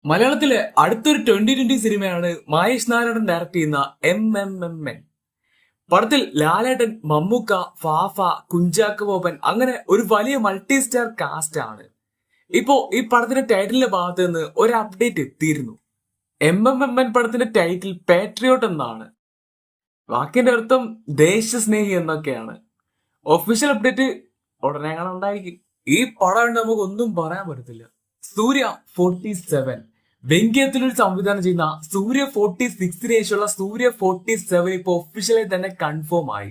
മലയാളത്തിലെ അടുത്തൊരു 2020 സിനിമയാണ് മഹേഷ് നാരായണൻ ഡയറക്ട് ചെയ്യുന്ന MMMN. പടത്തിൽ ലാലേട്ടൻ, മമ്മൂക്ക, ഫാഫ, കുഞ്ചാക്കോ ബോബൻ അങ്ങനെ ഒരു വലിയ മൾട്ടി സ്റ്റാർ കാസ്റ്റ് ആണ്. ഇപ്പോ ഈ പടത്തിന്റെ ടൈറ്റിലിന്റെ ഭാഗത്ത് നിന്ന് ഒരു അപ്ഡേറ്റ് എത്തിയിരുന്നു. MMMN പടത്തിന്റെ ടൈറ്റിൽ പാട്രിയോട്ട് എന്നാണ്. വാക്കിന്റെ അർത്ഥം ദേശസ്നേഹി എന്നൊക്കെയാണ്. ഒഫീഷ്യൽ അപ്ഡേറ്റ് ഉടനെ കാണാൻ ഉണ്ടായിരിക്കും. ഈ പടം നമുക്ക് ഒന്നും പറയാൻ പറ്റത്തില്ല. സൂര്യ 47 വെങ്കയത്തിലൊരു സംവിധാനം ചെയ്യുന്ന സൂര്യ 46 ശേഷമുള്ള സൂര്യ 47 ഇപ്പൊ ഒഫീഷ്യലായി തന്നെ കൺഫേം ആയി.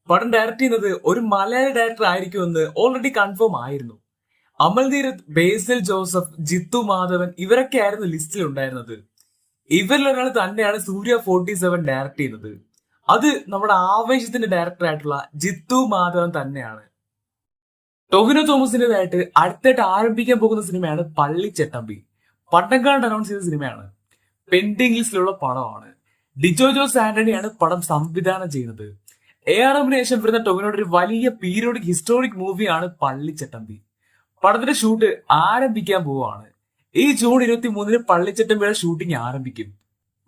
പടം ഡയറക്ട് ചെയ്യുന്നത് ഒരു മലയാളി ഡയറക്ടർ ആയിരിക്കുമെന്ന് ഓൾറെഡി കൺഫേം ആയിരുന്നു. അമൽ നീരദ്, ബേസിൽ ജോസഫ്, ജിത്തു മാധവൻ ഇവരൊക്കെ ആയിരുന്നു ലിസ്റ്റിൽ ഉണ്ടായിരുന്നത്. ഇവരിലൊരാൾ തന്നെയാണ് സൂര്യ 47 ഡയറക്ട് ചെയ്യുന്നത്. അത് നമ്മുടെ ആവേശത്തിന്റെ ഡയറക്ടർ ആയിട്ടുള്ള ജിത്തു മാധവൻ തന്നെയാണ്. ടൊവിനോ തോമസിന്റേതായിട്ട് അടുത്തായിട്ട് ആരംഭിക്കാൻ പോകുന്ന സിനിമയാണ് പള്ളിച്ചട്ടമ്പി. പട്ടംകാട് അനൗൺസ് ചെയ്ത സിനിമയാണ്. പെൻഡിംഗ് ലിസ്റ്റിലുള്ള പടമാണ്. ഡിജോ ജോസ് ആന്റണിയാണ് പടം സംവിധാനം ചെയ്യുന്നത്. ARM ശേഷം വരുന്ന ടൊവിനോയുടെ ഒരു വലിയ പീരിയോഡിക് ഹിസ്റ്റോറിക് മൂവിയാണ് പള്ളിച്ചട്ടമ്പി. പടത്തിന്റെ ഷൂട്ട് ആരംഭിക്കാൻ പോവുകയാണ്. ഈ ജൂൺ 23 പള്ളിച്ചട്ടമ്പിയുടെ ഷൂട്ടിംഗ് ആരംഭിക്കും.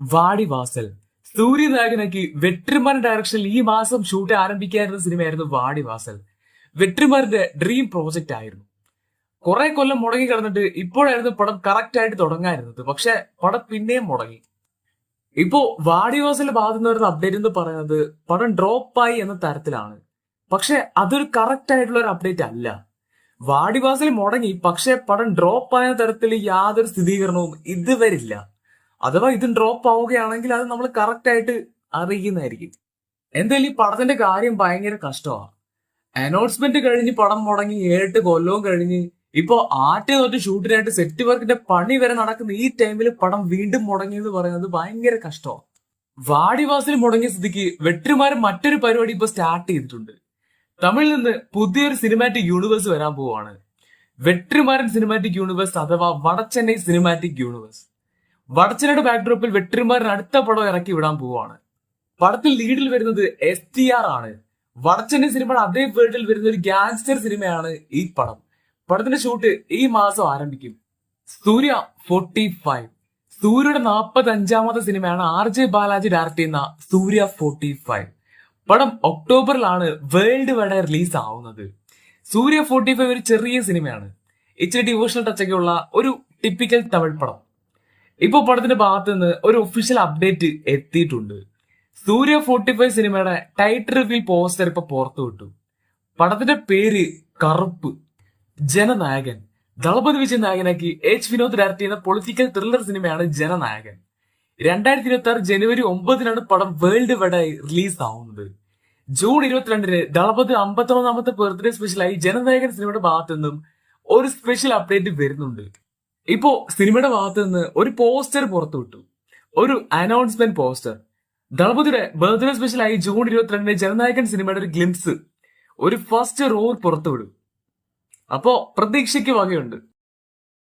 വാടിവാസൽ സൂര്യനായകനാക്കി വെട്രിമാൻ ഡയറക്ഷനിൽ ഈ മാസം ഷൂട്ട് ആരംഭിക്കാനിരുന്ന സിനിമയായിരുന്നു വാടിവാസൽ. വെട്രിമാറിന്റെ ഡ്രീം പ്രോജക്റ്റ് ആയിരുന്നു. കുറെ കൊല്ലം മുടങ്ങി കിടന്നിട്ട് ഇപ്പോഴായിരുന്നു പടം കറക്റ്റ് ആയിട്ട് തുടങ്ങായിരുന്നത്. പക്ഷെ പടം പിന്നെയും മുടങ്ങി. ഇപ്പോ വാടിവാസലിന്റെ ഭാഗത്ത് നിന്ന് വരുന്ന അപ്ഡേറ്റ് എന്ന് പറയുന്നത് പടം ഡ്രോപ്പായി എന്ന തരത്തിലാണ്. പക്ഷെ അതൊരു കറക്റ്റ് ആയിട്ടുള്ള ഒരു അപ്ഡേറ്റ് അല്ല. വാടിവാസൽ മുടങ്ങി, പക്ഷെ പടം ഡ്രോപ്പ് ആയ തരത്തിൽ യാതൊരു സ്ഥിരീകരണവും ഇതുവരില്ല. അഥവാ ഇത് ഡ്രോപ്പ് ആവുകയാണെങ്കിൽ അത് നമ്മൾ കറക്റ്റ് ആയിട്ട് അറിയിക്കുന്നതായിരിക്കും. എന്തായാലും ഈ പടത്തിന്റെ കാര്യം ഭയങ്കര കഷ്ടമാണ്. അനൗൺസ്മെന്റ് കഴിഞ്ഞ് പടം മുടങ്ങി 7 കൊല്ലവും കഴിഞ്ഞ് ഇപ്പോ ആറ്റേ തൊട്ട് ഷൂട്ടിനായിട്ട് സെറ്റ് വർക്കിന്റെ പണി വരെ നടക്കുന്ന ഈ ടൈമിൽ പടം വീണ്ടും മുടങ്ങി എന്ന് പറയുന്നത് ഭയങ്കര കഷ്ടമാണ്. വാടിവാസിൽ മുടങ്ങിയ സ്ഥിതിക്ക് വെട്രിമാരൻ മറ്റൊരു പരിപാടി ഇപ്പൊ സ്റ്റാർട്ട് ചെയ്തിട്ടുണ്ട്. തമിഴിൽ നിന്ന് പുതിയൊരു സിനിമാറ്റിക് യൂണിവേഴ്സ് വരാൻ പോവാണ്. വെട്രിമാരൻ സിനിമാറ്റിക് യൂണിവേഴ്സ് അഥവാ വടച്ചെന്നൈ സിനിമാറ്റിക് യൂണിവേഴ്സ്. വടച്ചെന്നൈയുടെ ബാക്ക്ഡ്രോപ്പിൽ വെട്രിമാരൻ അടുത്ത പടം ഇറക്കി വിടാൻ പോവാണ്. പടത്തിൽ ലീഡിൽ വരുന്നത് STR ആണ്. വടച്ചെന്നൈ സിനിമയുടെ അതേ വേൾഡിൽ വരുന്ന ഒരു ഗാങ്സ്റ്റർ സിനിമയാണ് ഈ പടം. പടത്തിന്റെ ഷൂട്ട് ഈ മാസം ആരംഭിക്കും. സൂര്യ 45 സൂര്യയുടെ 45ാമത്തെ സിനിമയാണ് RJ ബാലാജി ഡയറക്ട് ചെയ്യുന്ന സൂര്യ 45. പടം ഒക്ടോബറിലാണ് വേൾഡ് വൈഡ് റിലീസ് ആവുന്നത്. സൂര്യ 45 ഒരു ചെറിയ സിനിമയാണ്. ഇച്ചിരി ഡിവോഷണൽ ടച്ചൊക്കെ ഉള്ള ഒരു ടിപ്പിക്കൽ തമിഴ് പടം. ഇപ്പൊ പടത്തിന്റെ ഭാഗത്ത് നിന്ന് ഒരു ഒഫീഷ്യൽ അപ്ഡേറ്റ് എത്തിയിട്ടുണ്ട്. സൂര്യ 45 സിനിമയുടെ ടൈറ്റിൽ റിവീൽ പോസ്റ്റർ ഇപ്പൊ പുറത്തു വിട്ടു. പടത്തിന്റെ പേര് കറുപ്പ്. ജനനായകൻ ദളപതി വിജയ് നായകനാക്കി വിനോദ് ഡയറക്ട് ചെയ്യുന്ന പൊളിറ്റിക്കൽ ത്രില്ലർ സിനിമയാണ് ജനനായകൻ. 2026 ജനുവരി 9 പടം വേൾഡ് വൈഡായി റിലീസ് ആവുന്നത്. ജൂൺ 22 ദളപതി 51ാമത്തെ ബർത്ത്ഡേ സ്പെഷ്യലായി ജനനായകൻ സിനിമയുടെ ഭാഗത്തു നിന്നും ഒരു സ്പെഷ്യൽ അപ്ഡേറ്റ് വരുന്നുണ്ട്. ഇപ്പോ സിനിമയുടെ ഭാഗത്ത് നിന്ന് ഒരു പോസ്റ്റർ പുറത്തുവിട്ടു. ഒരു announcement poster. ദളപതിയുടെ birthday സ്പെഷ്യലായി June 22 Jananayakan സിനിമയുടെ ഒരു ഗ്ലിംസ്, ഒരു ഫസ്റ്റ് റോർ പുറത്തുവിടും. അപ്പോ പ്രതീക്ഷയ്ക്ക് വകയുണ്ട്.